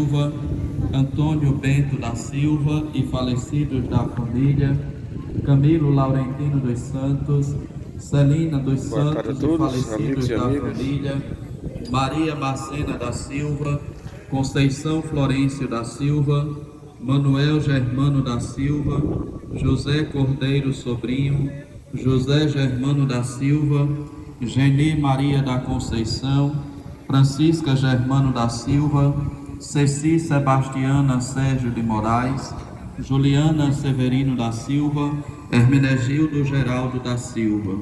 Silva, Antônio Bento da Silva e falecidos da família, Camilo Laurentino dos Santos, Celina dos Santos e falecidos da família, Maria Marcena da Silva, Conceição Florencio da Silva, Manuel Germano da Silva, José Cordeiro Sobrinho, José Germano da Silva, Geni Maria da Conceição, Francisca Germano da Silva, Ceci Sebastiana Sérgio de Moraes, Juliana Severino da Silva, Hermenegildo Geraldo da Silva,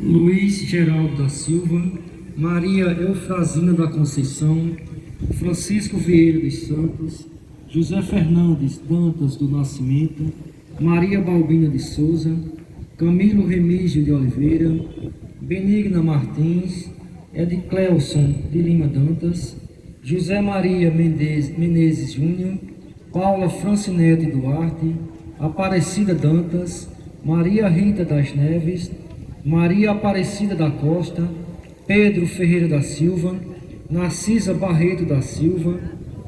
Luiz Geraldo da Silva, Maria Eufrazina da Conceição, Francisco Vieira dos Santos, José Fernandes Dantas do Nascimento, Maria Balbina de Souza, Camilo Remígio de Oliveira, Benigna Martins, Edcleuson de Lima Dantas, José Maria Menezes Júnior, Paula Francinete Duarte, Aparecida Dantas, Maria Rita das Neves, Maria Aparecida da Costa, Pedro Ferreira da Silva, Narcisa Barreto da Silva,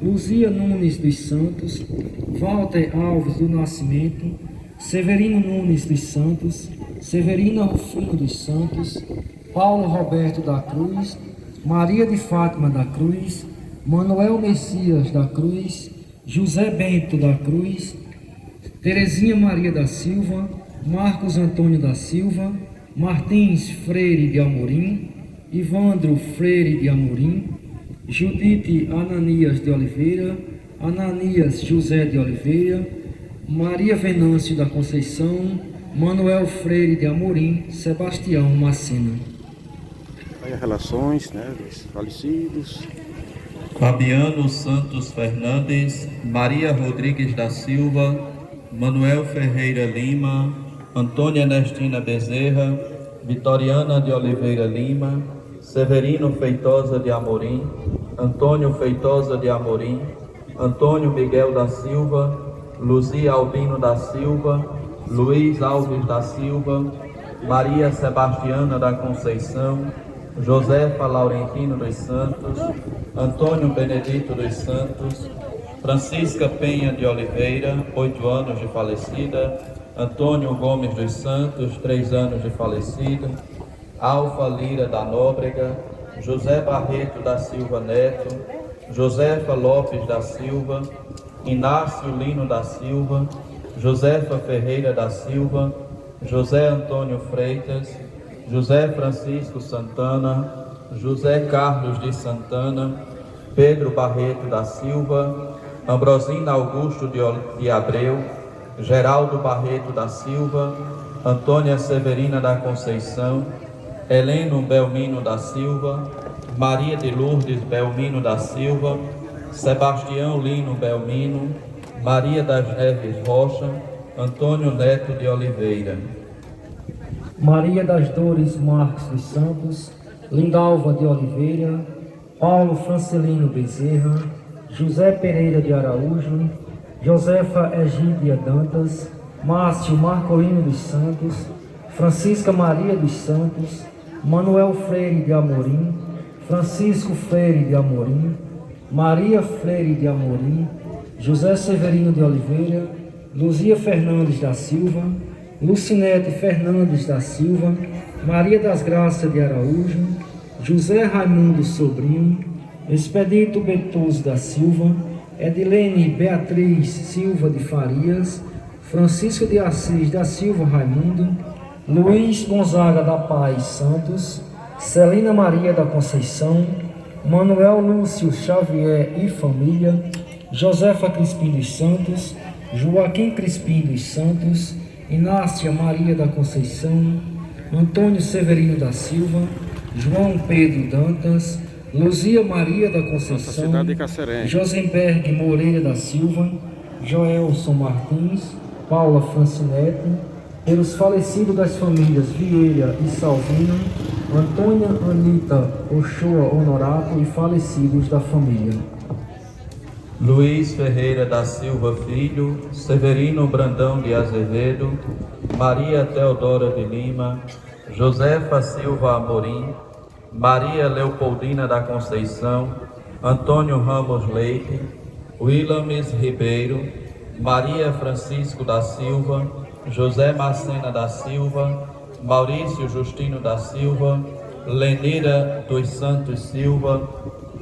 Luzia Nunes dos Santos, Walter Alves do Nascimento, Severino Nunes dos Santos, Severina Rufino dos Santos, Paulo Roberto da Cruz, Maria de Fátima da Cruz, Manuel Messias da Cruz, José Bento da Cruz, Terezinha Maria da Silva, Marcos Antônio da Silva, Martins Freire de Amorim, Ivandro Freire de Amorim, Judite Ananias de Oliveira, Ananias José de Oliveira, Maria Venâncio da Conceição, Manuel Freire de Amorim, Sebastião Macena. Aí as relações, né, dos falecidos. Fabiano Santos Fernandes, Maria Rodrigues da Silva, Manuel Ferreira Lima, Antônia Ernestina Bezerra, Vitoriana de Oliveira Lima, Severino Feitosa de Amorim, Antônio Feitosa de Amorim, Antônio Miguel da Silva, Luzia Albino da Silva, Luiz Alves da Silva, Maria Sebastiana da Conceição, Josefa Laurentino dos Santos, Antônio Benedito dos Santos, Francisca Penha de Oliveira, 8 anos de falecida, Antônio Gomes dos Santos, 3 anos de falecida, Alfa Lira da Nóbrega, José Barreto da Silva Neto, Josefa Lopes da Silva, Inácio Lino da Silva, Josefa Ferreira da Silva, José Antônio Freitas, José Francisco Santana, José Carlos de Santana, Pedro Barreto da Silva, Ambrosina Augusto de Abreu, Geraldo Barreto da Silva, Antônia Severina da Conceição, Heleno Belmino da Silva, Maria de Lourdes Belmino da Silva, Sebastião Lino Belmino, Maria das Neves Rocha, Antônio Neto de Oliveira, Maria das Dores Marques dos Santos, Lindalva de Oliveira, Paulo Francelino Bezerra, José Pereira de Araújo, Josefa Egídia Dantas, Márcio Marcolino dos Santos, Francisca Maria dos Santos, Manuel Freire de Amorim, Francisco Freire de Amorim, Maria Freire de Amorim, José Severino de Oliveira, Luzia Fernandes da Silva, Lucinete Fernandes da Silva, Maria das Graças de Araújo, José Raimundo Sobrinho, Expedito Betoso da Silva, Edilene Beatriz Silva de Farias, Francisco de Assis da Silva Raimundo, Luiz Gonzaga da Paz Santos, Celina Maria da Conceição, Manuel Lúcio Xavier e família, Josefa Crispim dos Santos, Joaquim Crispim dos Santos, Inácia Maria da Conceição, Antônio Severino da Silva, João Pedro Dantas, Luzia Maria da Conceição, Josenberg Moreira da Silva, Joelson Martins, Paula Francinete, pelos falecidos das famílias Vieira e Salvino, Antônia Anita Ochoa Honorato e falecidos da família Luiz Ferreira da Silva Filho, Severino Brandão de Azevedo, Maria Teodora de Lima, Josefa Silva Amorim, Maria Leopoldina da Conceição, Antônio Ramos Leite, Willames Ribeiro, Maria Francisco da Silva, José Macena da Silva, Maurício Justino da Silva, Lenira dos Santos Silva,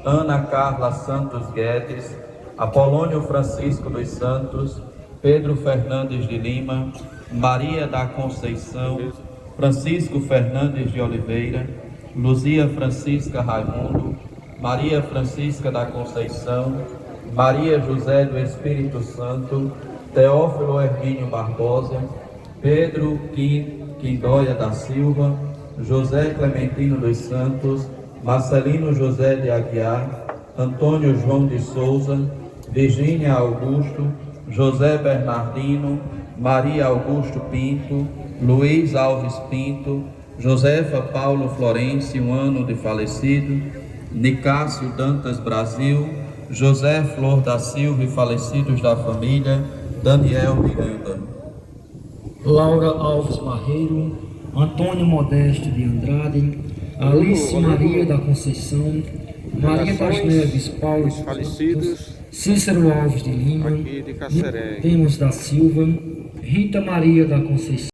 Ana Carla Santos Guedes, Apolônio Francisco dos Santos, Pedro Fernandes de Lima, Maria da Conceição, Francisco Fernandes de Oliveira, Luzia Francisca Raimundo, Maria Francisca da Conceição, Maria José do Espírito Santo, Teófilo Hermínio Barbosa, Pedro Quindóia da Silva, José Clementino dos Santos, Marcelino José de Aguiar, Antônio João de Souza, Virgínia Augusto, José Bernardino, Maria Augusto Pinto, Luiz Alves Pinto, Josefa Paulo Florencio, 1 ano de falecido, Nicásio Dantas Brasil, José Flor da Silva e falecidos da família, Daniel Miranda. Laura Alves Barreiro, Antônio Modesto de Andrade, Alice Maria da Conceição, Maria das Neves Paulo dos Santos, Cícero Alves de Lima, Aqui de Caceré. Temos da Silva, Rita Maria da Conceição.